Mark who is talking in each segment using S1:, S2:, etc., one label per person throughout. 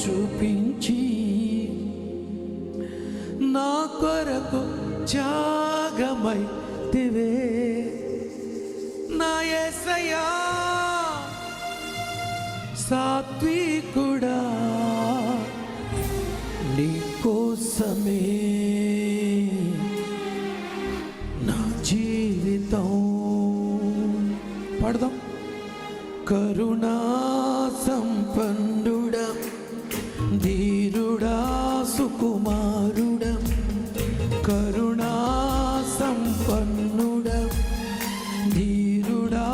S1: చూపించి నా కొరకు త్యాగమైతివే నా యేసయ్యా సాత్వికుడా నీ కోసమే నా జీవితం. పాడదాం. కరుణా సంపన్నుడా ధీరుడా సుకుమారుడా కరుణా సంపన్నుడా ధీరుడా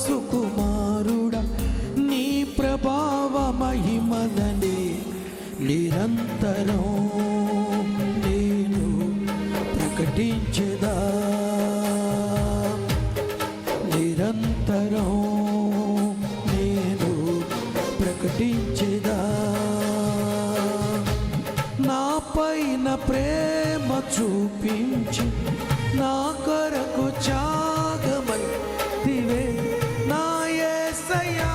S1: సుకుమారుడా నీ ప్రభావ మహిమలనే నిరంతరం నేను ప్రకటించెదా నిరంతరం నేను ప్రకటించెదా నా పైన ప్రేమ చూపించి నా కొరకు త్యాగమైతివే నా యేసయ్యా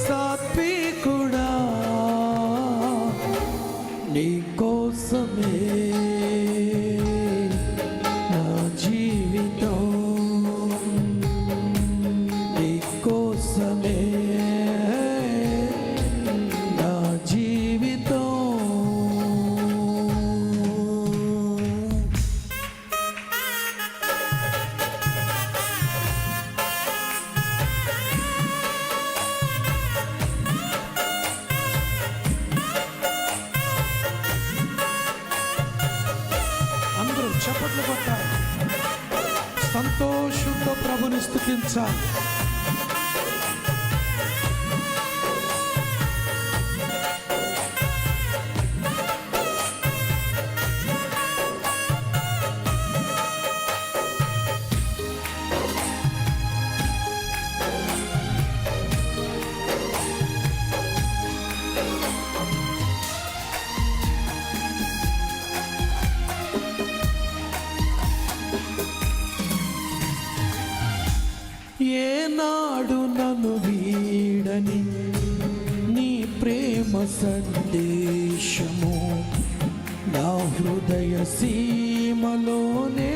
S1: సాత్వికుడా నీ కోసమే నా జీవితం నీ కోసమే నా జీవితం. అందరూ చప్పట్లు కొట్టాలి, సంతోషంతో ప్రభుని స్తుతించాలి. ఏనాడు నన్ను వీడని నీ ప్రేమ సందేశము నా హృదయ సీమలోనే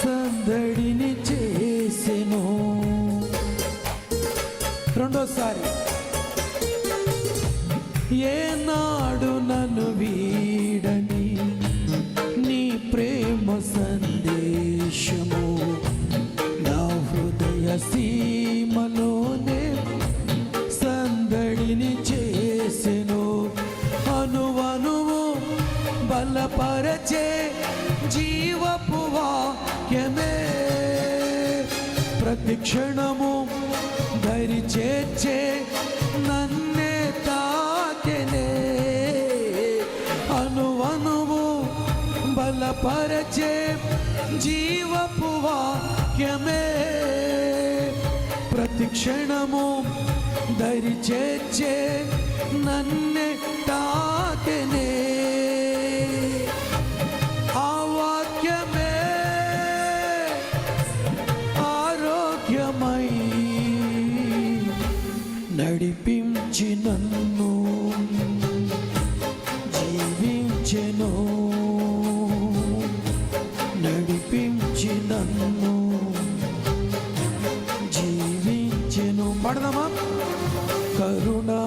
S1: సందడిని చేసెను. రెండోసారి. ఏనాడు నన్ను వీడని నీ ప్రేమ సందేశము నా హృదయ సీమలోనే సందడిని చేసెను. అనువనువు బలపరచే జీవపు వాక్యమే ప్రతి క్షణము దరి చేర్చే నన్నే తాకెనే. అనువనువు బలపరచే జీవపు వాక్యమే ప్రతి క్షణము దరి చేర్చే నన్నే తాకెనే. ఆ వాక్యమే ఆరోగ్యమై నడిపించి నన్ను జీవించెను నడిపించి నన్ను జీవించెను. పడదామా. కరుణా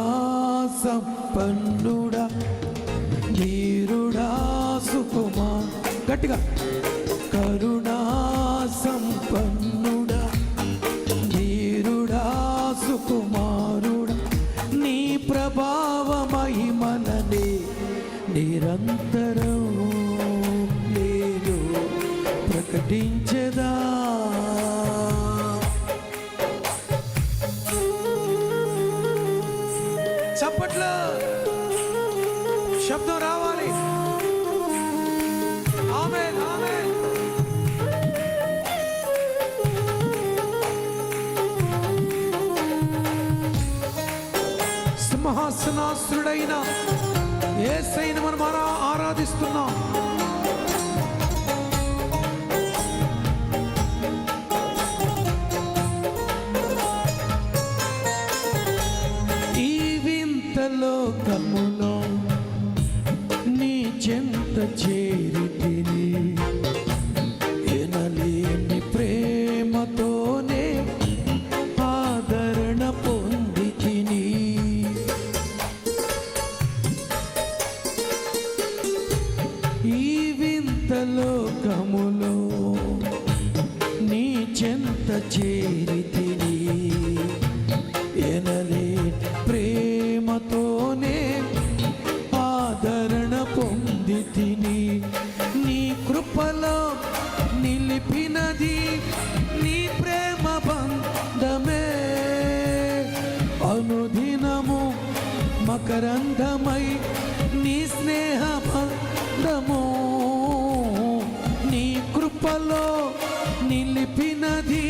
S1: సంపన్నుడా ధీరుడా సుకుమా గట్టిగా కరుణా సంపన్నుడా ధీరుడా సుకుమారుడా నీ ప్రభావ మహిమలనే నిరంతరం నేను ప్రకటించెదా. చప్పట్లో శబ్దం రావాలి. ఆమేన్ ఆమేన్. సింహాసనాసురుడైన యేసయ్యను మనం ఆరాధిస్తున్నాం. ఈ అనుదినము మకరందమై నీ స్నేహ బంధము నీ కృపలో నిలిపినది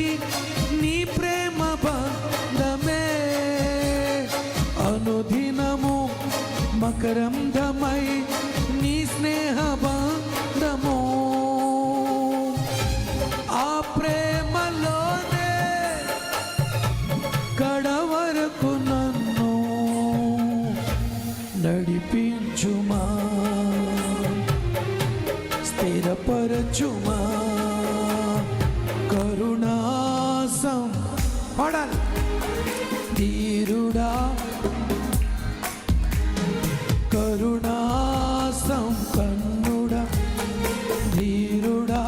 S1: నీ ప్రేమ బంధమే అనుదినము మకరందమై నీ స్నేహ బంధము ఆ ప్రేమలోనే కడవరకు నన్ను నడిపించుమా స్థిరపరచుమా కరుణాసం పాడాలి ధీరుడా కరుణాసం కన్నుడా ధీరుడా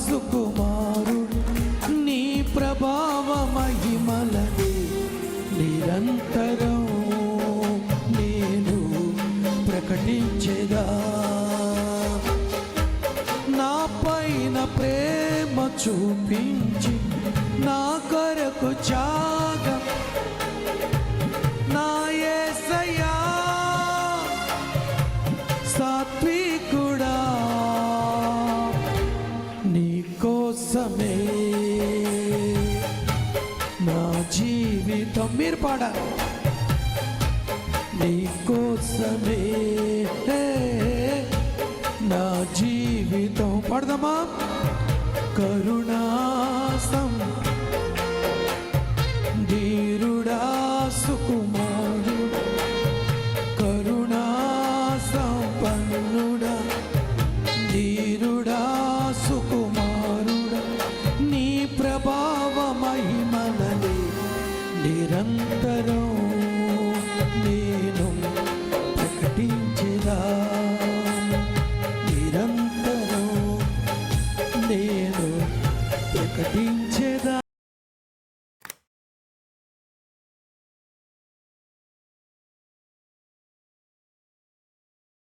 S1: సుకుమారుడు నీ ప్రభావ మహిమలనే నిరంతరం నేను ప్రకటించేదా నా పైన ప్రేమ చూపించి నా కొరకు త్యాగ నా యేసయ్యా సాత్వికుడా నీ కోసమే నా జీవితం మీరు పాడాలి నీ కోసమే నా జీవితం పాడదామా కరుణాసం ధీరుడా సుకుమారుడా కరుణాసం పన్నుడా ధీరుడా సుకుమారుడా నీ ప్రభావ మహిమలనే నిరంతరం నేను